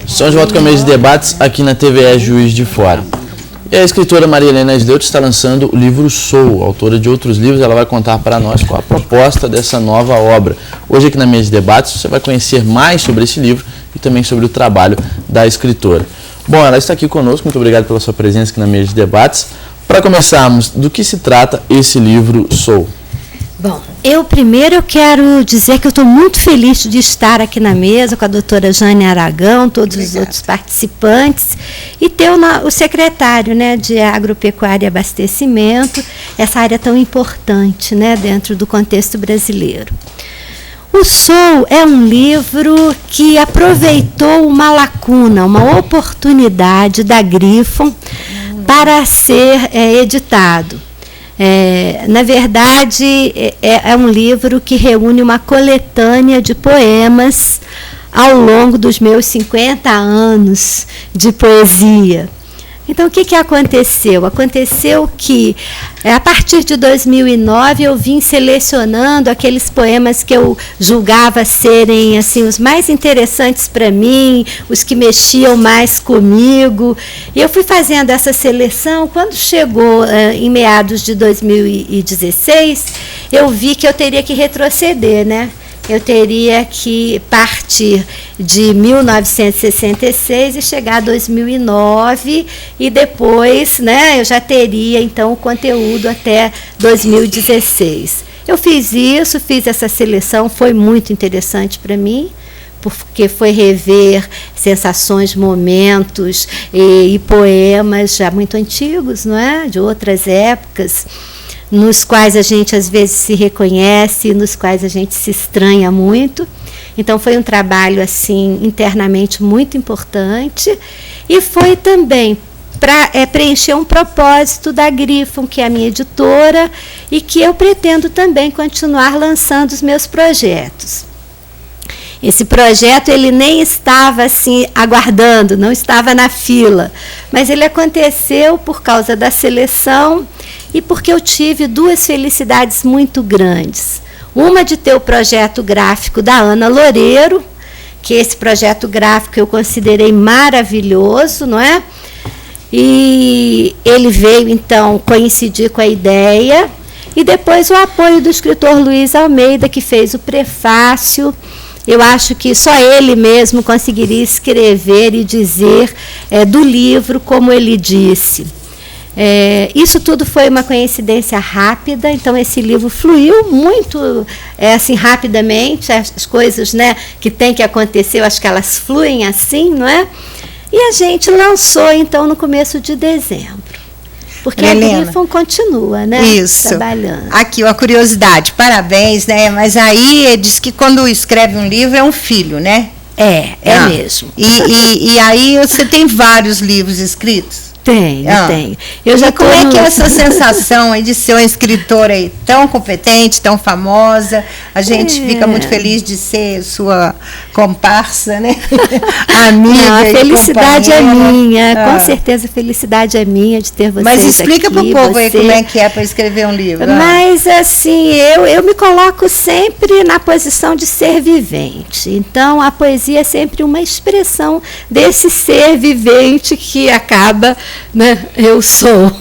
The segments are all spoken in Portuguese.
Estamos de volta com a mesa de debates aqui na TVE Juiz de Fora. E a escritora Maria Helena Asleut está lançando o livro Sou, autora de outros livros. Ela vai contar para nós qual a proposta dessa nova obra. Hoje aqui na mesa de debates você vai conhecer mais sobre esse livro e também sobre o trabalho da escritora. Bom, ela está aqui conosco, muito obrigado pela sua presença aqui na mesa de debates. Para começarmos, do que se trata esse livro Sou? Bom, eu quero dizer que eu estou muito feliz de estar aqui na mesa com a doutora Jane Aragão, todos os outros participantes, e ter o secretário, né, de Agropecuária e Abastecimento, essa área tão importante, né, dentro do contexto brasileiro. O Sou é um livro que aproveitou uma lacuna, uma oportunidade da Griffon para ser editado. Na verdade, é um livro que reúne uma coletânea de poemas ao longo dos meus 50 anos de poesia. Então, o que aconteceu? Aconteceu que, a partir de 2009, eu vim selecionando aqueles poemas que eu julgava serem assim, os mais interessantes para mim, os que mexiam mais comigo. E eu fui fazendo essa seleção. Quando chegou em meados de 2016, eu vi que eu teria que retroceder, né? Eu teria que partir de 1966 e chegar a 2009 e depois, né, eu já teria então o conteúdo até 2016. Eu fiz isso, fiz essa seleção, foi muito interessante para mim, porque foi rever sensações, momentos e poemas já muito antigos, não é? De outras épocas, nos quais a gente às vezes se reconhece, nos quais a gente se estranha muito. Então foi um trabalho assim internamente muito importante e foi também para preencher um propósito da Griffon, que é a minha editora, e que eu pretendo também continuar lançando os meus projetos. Esse projeto ele nem estava assim aguardando, não estava na fila, mas ele aconteceu por causa da seleção e porque eu tive duas felicidades muito grandes. Uma de ter o projeto gráfico da Ana Loureiro, que esse projeto gráfico eu considerei maravilhoso, não é? E ele veio, então, coincidir com a ideia. E depois o apoio do escritor Luiz Almeida, que fez o prefácio. Eu acho que só ele mesmo conseguiria escrever e dizer do livro como ele disse. Isso tudo foi uma coincidência rápida, então esse livro fluiu muito assim, rapidamente, as coisas, né, que tem que acontecer, eu acho que elas fluem assim, não é? E a gente lançou, então, no começo de dezembro. Porque a Griffon continua, né? Isso. Trabalhando. Aqui, uma curiosidade, parabéns, né? Mas aí diz que quando escreve um livro é um filho, né? É mesmo. E aí você tem vários livros escritos? Tenho. Eu já como é que é essa sensação aí de ser uma escritora aí tão competente, tão famosa? A gente fica muito feliz de ser sua comparsa, né? Amiga. Não, a felicidade é minha, com certeza a felicidade é minha de ter vocês aqui. Mas explica para o povo aí como é que é para escrever um livro. Mas assim, eu me coloco sempre na posição de ser vivente. Então a poesia é sempre uma expressão desse ser vivente que acaba, né, eu sou.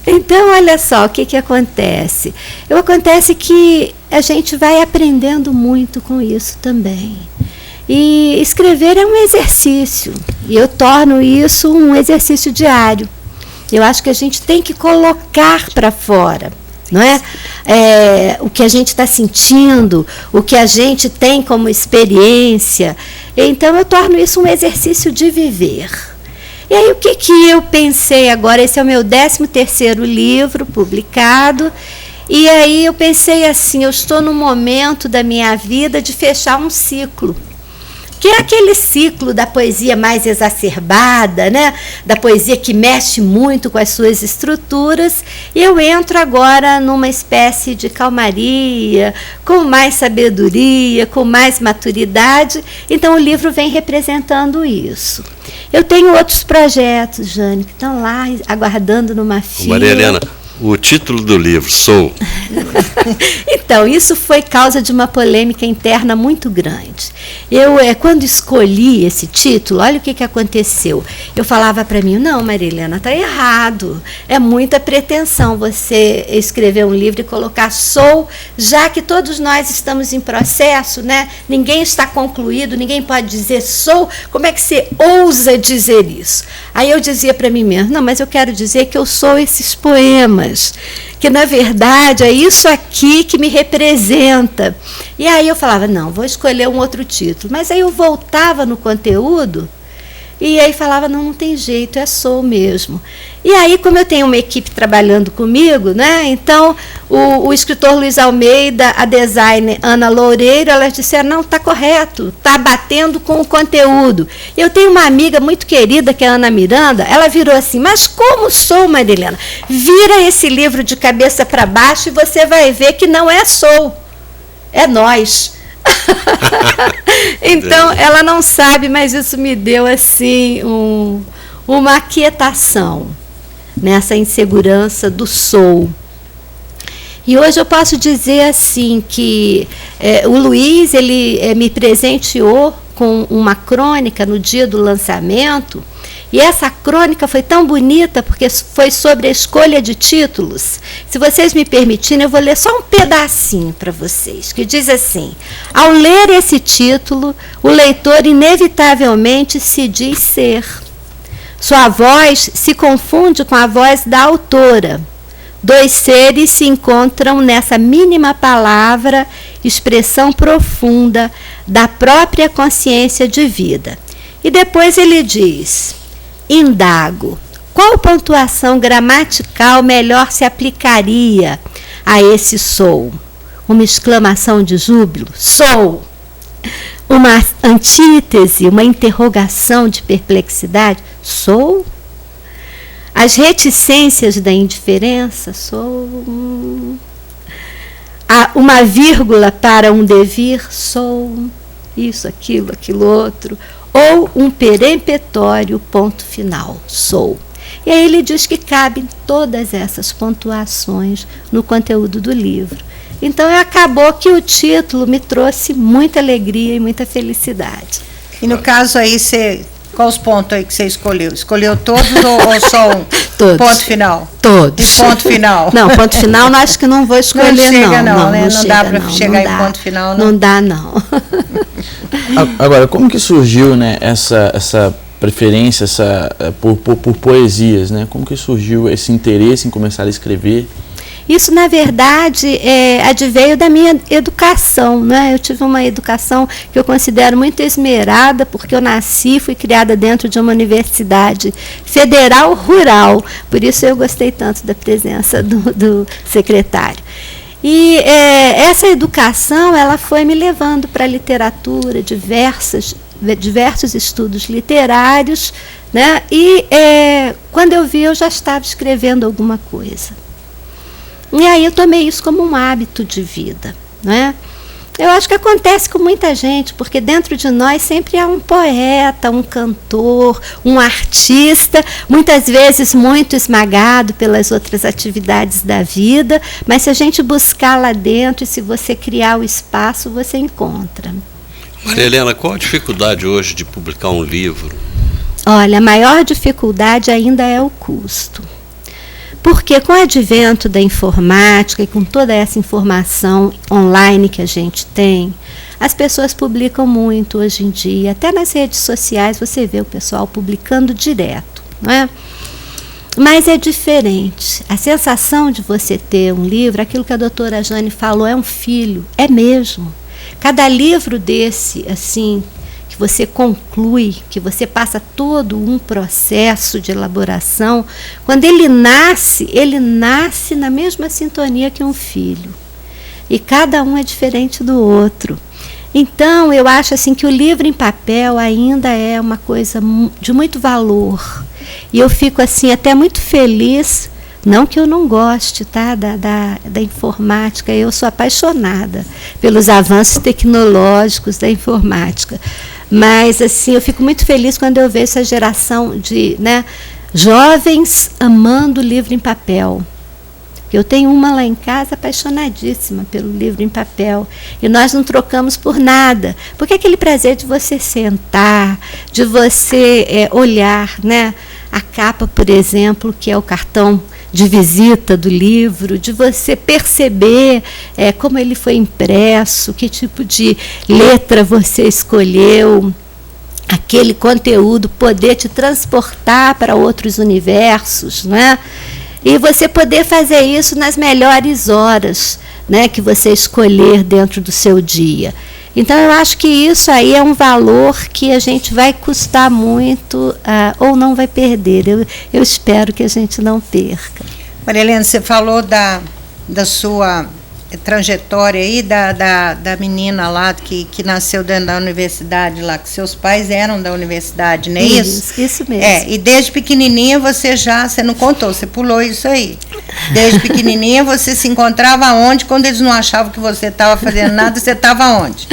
Então, olha só, o que acontece? Acontece que a gente vai aprendendo muito com isso também. E escrever é um exercício, e eu torno isso um exercício diário. Eu acho que a gente tem que colocar para fora, não é? O que a gente está sentindo, o que a gente tem como experiência. Então, eu torno isso um exercício de viver. E aí, o que eu pensei agora? Esse é o meu 13º livro publicado. E aí eu pensei assim, eu estou no momento da minha vida de fechar um ciclo. Que é aquele ciclo da poesia mais exacerbada, né? Da poesia que mexe muito com as suas estruturas. E eu entro agora numa espécie de calmaria, com mais sabedoria, com mais maturidade. Então, o livro vem representando isso. Eu tenho outros projetos, Jane, que estão lá aguardando numa fila. Maria Helena, o título do livro, Sou. Então, isso foi causa de uma polêmica interna muito grande. Eu, quando escolhi esse título, olha o que aconteceu. Eu falava para mim, não, Maria Helena, está errado. É muita pretensão você escrever um livro e colocar sou, já que todos nós estamos em processo, né? Ninguém está concluído, ninguém pode dizer sou. Como é que você ousa dizer isso? Aí eu dizia para mim mesmo, não, mas eu quero dizer que eu sou esses poemas, que na verdade é isso aqui que me representa. E aí eu falava, não, vou escolher um outro título. Mas aí eu voltava no conteúdo e aí falava, não tem jeito, é sou mesmo. E aí, como eu tenho uma equipe trabalhando comigo, né, então o escritor Luiz Almeida, a designer Ana Loureiro, elas disseram, não, está correto, está batendo com o conteúdo. Eu tenho uma amiga muito querida, que é a Ana Miranda, ela virou assim, mas como sou, Maria Helena? Vira esse livro de cabeça para baixo e você vai ver que não é sou, é nós. Então, ela não sabe, mas isso me deu assim uma aquietação nessa insegurança do sou. E hoje eu posso dizer assim que o Luiz ele me presenteou com uma crônica no dia do lançamento. E essa crônica foi tão bonita porque foi sobre a escolha de títulos. Se vocês me permitirem, eu vou ler só um pedacinho para vocês, que diz assim: ao ler esse título, o leitor inevitavelmente se diz ser. Sua voz se confunde com a voz da autora. Dois seres se encontram nessa mínima palavra, expressão profunda da própria consciência de vida. E depois ele diz: indago, qual pontuação gramatical melhor se aplicaria a esse sou? Uma exclamação de júbilo? Sou! Uma antítese, uma interrogação de perplexidade? Sou? As reticências da indiferença? Sou? Uma vírgula para um devir? Sou? Isso, aquilo outro. Ou um peremptório ponto final, sou. E aí ele diz que cabem todas essas pontuações no conteúdo do livro. Então acabou que o título me trouxe muita alegria e muita felicidade. E no caso aí, qual os pontos aí que você escolheu? Escolheu todos ou só um? Todos. Ponto final? Todos. E ponto final? Não, ponto final não, acho que não vou escolher, não. Chega não, né? Não dá para chegar em ponto final, não? Não dá, não. Agora, como que surgiu, né, essa preferência por poesias, né? Como que surgiu esse interesse em começar a escrever? Isso, na verdade, adveio da minha educação, né? Eu tive uma educação que eu considero muito esmerada, porque eu nasci, fui criada dentro de uma universidade federal rural, por isso eu gostei tanto da presença do secretário. E essa educação, ela foi me levando para a literatura, diversos estudos literários, né? E quando eu vi, eu já estava escrevendo alguma coisa. E aí eu tomei isso como um hábito de vida, né? Eu acho que acontece com muita gente, porque dentro de nós sempre há um poeta, um cantor, um artista, muitas vezes muito esmagado pelas outras atividades da vida, mas se a gente buscar lá dentro e se você criar o espaço, você encontra. Maria Helena, qual a dificuldade hoje de publicar um livro? Olha, a maior dificuldade ainda é o custo. Porque com o advento da informática e com toda essa informação online que a gente tem, as pessoas publicam muito hoje em dia. Até nas redes sociais você vê o pessoal publicando direto, não é? Mas é diferente. A sensação de você ter um livro, aquilo que a doutora Jane falou, é um filho, é mesmo. Cada livro desse, assim, que você conclui, que você passa todo um processo de elaboração, quando ele nasce na mesma sintonia que um filho. E cada um é diferente do outro. Então, eu acho assim que o livro em papel ainda é uma coisa de muito valor. E eu fico assim até muito feliz, não que eu não goste, tá, da informática, eu sou apaixonada pelos avanços tecnológicos da informática. Mas assim, eu fico muito feliz quando eu vejo essa geração de, né, jovens amando o livro em papel. Eu tenho uma lá em casa apaixonadíssima pelo livro em papel. E nós não trocamos por nada. Porque é aquele prazer de você sentar, de você olhar, né? A capa, por exemplo, que é o cartão de visita do livro, de você perceber como ele foi impresso, que tipo de letra você escolheu, aquele conteúdo poder te transportar para outros universos, não é? E você poder fazer isso nas melhores horas, né, que você escolher dentro do seu dia. Então, eu acho que isso aí é um valor que a gente vai custar muito ou não vai perder. Eu espero que a gente não perca. Maria Helena, você falou da sua trajetória aí, da menina lá que nasceu dentro da universidade lá, que seus pais eram da universidade, não é isso? Isso mesmo. E desde pequenininha você não contou, você pulou isso aí. Desde pequenininha você se encontrava onde? Quando eles não achavam que você estava fazendo nada, você estava onde?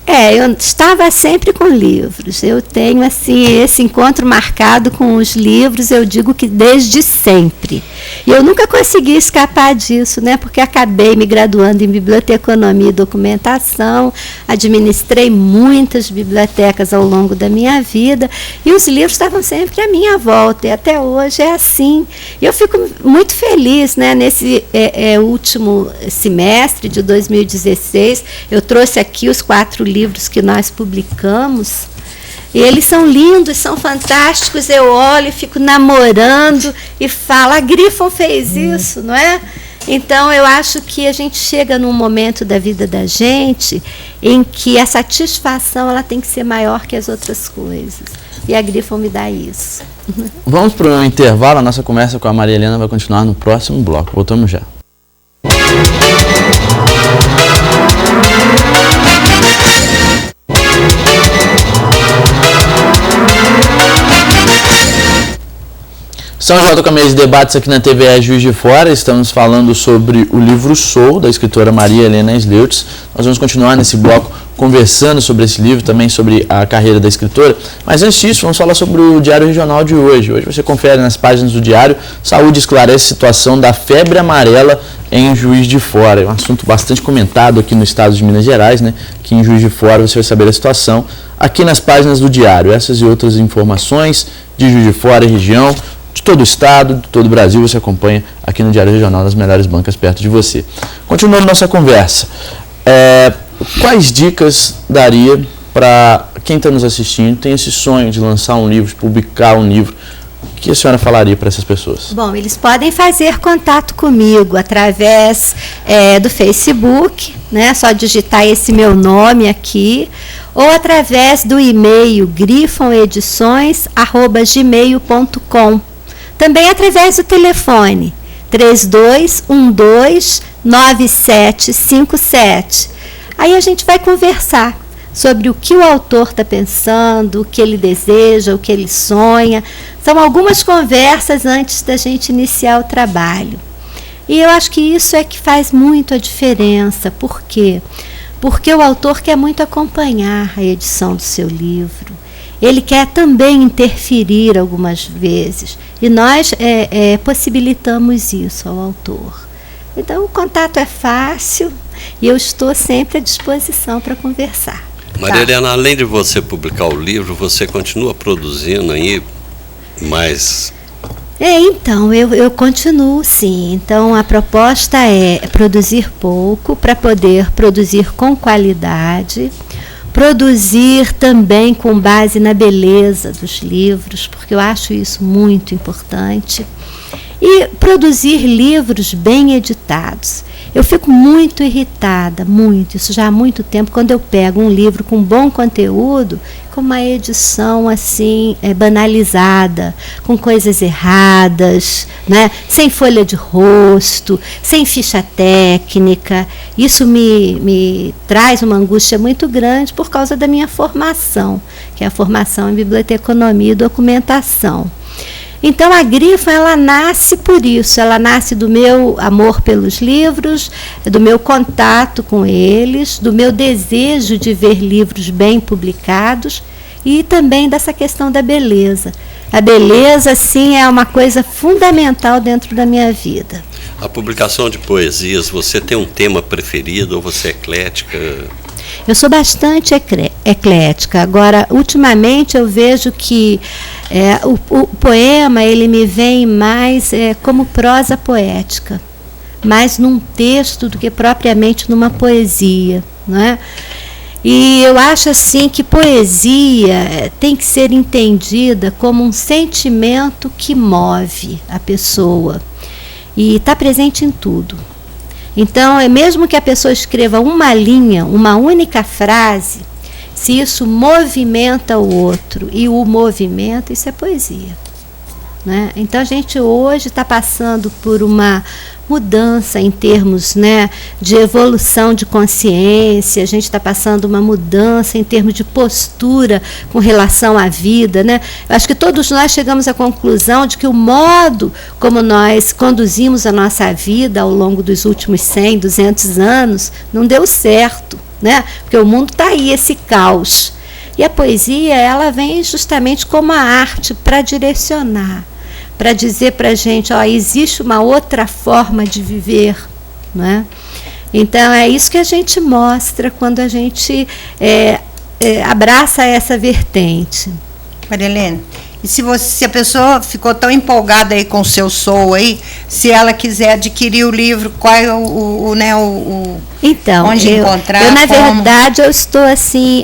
Eu estava sempre com livros. Eu tenho assim esse encontro marcado com os livros, eu digo que desde sempre. E eu nunca consegui escapar disso, né? Porque acabei me graduando em biblioteconomia e documentação, administrei muitas bibliotecas ao longo da minha vida, e os livros estavam sempre à minha volta, e até hoje é assim. E eu fico muito feliz, né? Nesse último semestre de 2016, eu trouxe aqui os 4 livros que nós publicamos, e eles são lindos, são fantásticos. Eu olho e fico namorando e falo, a Grifon fez isso, não é? Então, eu acho que a gente chega num momento da vida da gente em que a satisfação ela tem que ser maior que as outras coisas. E a Grifon me dá isso. Vamos para um intervalo, a nossa conversa com a Maria Helena vai continuar no próximo bloco. Voltamos já. Estamos de volta com a mesa de debates aqui na TVE Juiz de Fora. Estamos falando sobre o livro Sou, da escritora Maria Helena Sleutz. Nós vamos continuar nesse bloco conversando sobre esse livro, também sobre a carreira da escritora. Mas antes disso, vamos falar sobre o Diário Regional de hoje. Hoje você confere nas páginas do Diário: Saúde esclarece a situação da febre amarela em Juiz de Fora. É um assunto bastante comentado aqui no estado de Minas Gerais, né? Que em Juiz de Fora você vai saber a situação aqui nas páginas do Diário. Essas e outras informações de Juiz de Fora e região, de todo o estado, de todo o Brasil, você acompanha aqui no Diário Regional, nas melhores bancas perto de você. Continuando nossa conversa, quais dicas daria para quem está nos assistindo, tem esse sonho de lançar um livro, de publicar um livro? O que a senhora falaria para essas pessoas? Bom, eles podem fazer contato comigo através do Facebook, né? Só digitar esse meu nome aqui, ou através do e-mail grifonedições@gmail.com. Também através do telefone 3212-9757. Aí a gente vai conversar sobre o que o autor está pensando, o que ele deseja, o que ele sonha. São algumas conversas antes da gente iniciar o trabalho. E eu acho que isso é que faz muito a diferença. Por quê? Porque o autor quer muito acompanhar a edição do seu livro. Ele quer também interferir algumas vezes. E nós possibilitamos isso ao autor. Então, o contato é fácil e eu estou sempre à disposição para conversar. Maria Helena, além de você publicar o livro, você continua produzindo aí mais? Então, eu continuo sim. Então, a proposta é produzir pouco para poder produzir com qualidade, produzir também com base na beleza dos livros, porque eu acho isso muito importante, e produzir livros bem editados. Eu fico muito irritada, isso já há muito tempo, quando eu pego um livro com bom conteúdo, com uma edição assim, banalizada, com coisas erradas, né? Sem folha de rosto, sem ficha técnica. Isso me traz uma angústia muito grande por causa da minha formação, que é a formação em biblioteconomia e documentação. Então, a Grifon, ela nasce por isso, ela nasce do meu amor pelos livros, do meu contato com eles, do meu desejo de ver livros bem publicados, e também dessa questão da beleza. A beleza, sim, é uma coisa fundamental dentro da minha vida. A publicação de poesias, você tem um tema preferido ou você é eclética? Eu sou bastante eclética. Agora, ultimamente, eu vejo que o poema ele me vem mais como prosa poética, mais num texto do que propriamente numa poesia, não é? E eu acho assim que poesia tem que ser entendida como um sentimento que move a pessoa e está presente em tudo. Então, mesmo que a pessoa escreva uma linha, uma única frase, se isso movimenta o outro e o movimento, isso é poesia, né? Então, a gente hoje está passando por uma mudança em termos, né, de evolução de consciência, a gente está passando uma mudança em termos de postura com relação à vida, né? Eu acho que todos nós chegamos à conclusão de que o modo como nós conduzimos a nossa vida ao longo dos últimos 100, 200 anos não deu certo, né? Porque o mundo está aí, esse caos. E a poesia, ela vem justamente como a arte para direcionar, para dizer para a gente, existe uma outra forma de viver, né? Então, é isso que a gente mostra quando a gente abraça essa vertente. Maria Helena, e se a pessoa ficou tão empolgada aí com o seu soul aí, se ela quiser adquirir o livro, qual é então, onde encontrar? Eu, na verdade, eu estou assim...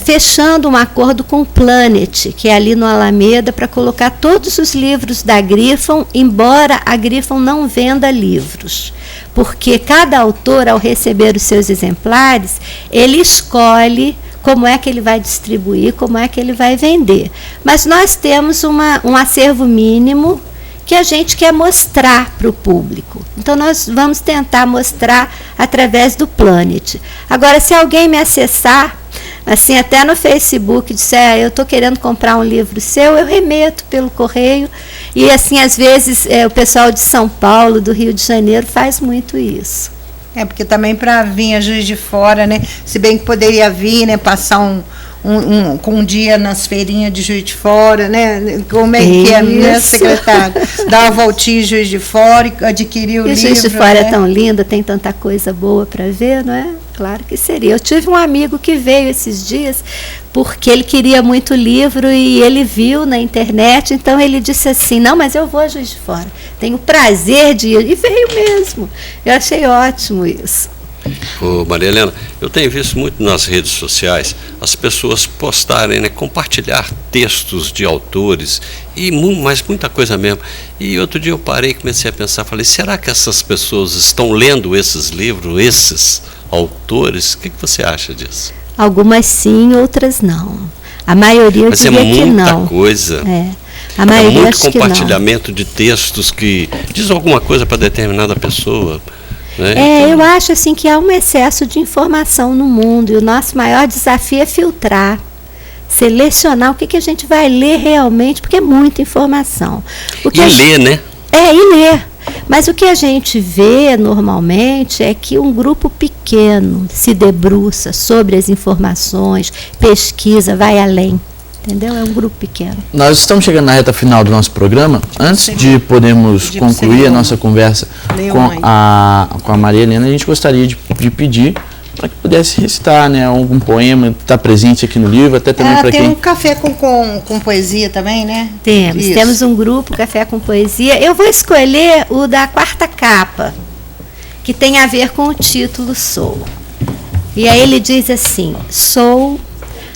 fechando um acordo com o Planet, que é ali no Alameda, para colocar todos os livros da Griffon, embora a Griffon não venda livros, porque cada autor, ao receber os seus exemplares, ele escolhe como é que ele vai distribuir, como é que ele vai vender. Mas nós temos um acervo mínimo que a gente quer mostrar para o público. Então, nós vamos tentar mostrar através do Planet. Agora, se alguém me acessar, assim, até no Facebook, disser, eu estou querendo comprar um livro seu, eu remeto pelo correio. E, assim, às vezes, o pessoal de São Paulo, do Rio de Janeiro, faz muito isso. Porque também para vir a Juiz de Fora, né? Se bem que poderia vir, né? Passar um dia nas feirinhas de Juiz de Fora, né? Como é que é, né, secretário? Dar uma voltinha em Juiz de Fora e adquirir o livro. Juiz de Fora, né? é tão linda, tem tanta coisa boa para ver, não é? Claro que seria. Eu tive um amigo que veio esses dias porque ele queria muito livro e ele viu na internet, então ele disse assim, não, mas eu vou a Juiz de Fora, tenho prazer de ir, e veio mesmo. Eu achei ótimo isso. Ô, Maria Helena, eu tenho visto muito nas redes sociais as pessoas postarem, né, compartilhar textos de autores, mas muita coisa mesmo. E outro dia eu parei e comecei a pensar, falei, será que essas pessoas estão lendo esses livros, esses autores? O que você acha disso? Algumas sim, outras não. A maioria eu diria que não. Mas é muita coisa. A maioria, muito acho compartilhamento de textos que diz alguma coisa para determinada pessoa. Né? Então, eu acho assim que há um excesso de informação no mundo e o nosso maior desafio é filtrar, selecionar o que a gente vai ler realmente, porque é muita informação. Ler, né? E ler. Mas o que a gente vê normalmente é que um grupo pequeno se debruça sobre as informações, pesquisa, vai além. Entendeu? É um grupo pequeno. Nós estamos chegando na reta final do nosso programa. Antes de podermos concluir a nossa conversa com a Maria Helena, a gente gostaria de pedir para que pudesse recitar, né, algum poema, está presente aqui no livro, até também para quem... Tem um café com poesia também, né? Temos um grupo, Café com Poesia. Eu vou escolher o da quarta capa, que tem a ver com o título Sou. E aí ele diz assim, sou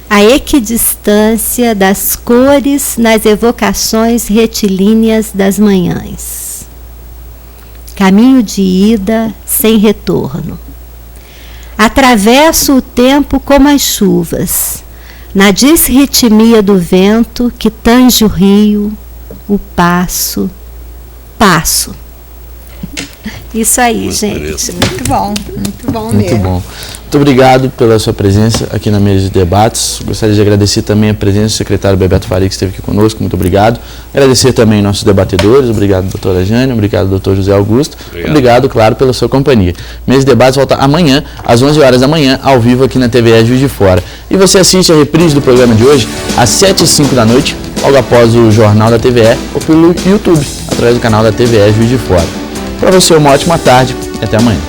a equidistância das cores nas evocações retilíneas das manhãs. Caminho de ida sem retorno. Atravesso o tempo como as chuvas, na disritmia do vento que tange o rio, o passo. Isso aí, Muito gente. bonito. Muito bom Muito mesmo. bom. Muito obrigado pela sua presença aqui na mesa de debates. Gostaria de agradecer também a presença do secretário Bebeto Faria, que esteve aqui conosco. Muito obrigado. Agradecer também nossos debatedores. Obrigado, doutora Jane. Obrigado, doutor José Augusto. Obrigado, claro, pela sua companhia. Mesa de debates volta amanhã, às 11 horas da manhã, ao vivo aqui na TVE Juiz de Fora. E você assiste a reprise do programa de hoje às 7h05 da noite, logo após o Jornal da TVE, ou pelo YouTube, através do canal da TVE Juiz de Fora. Para você, uma ótima tarde e até amanhã.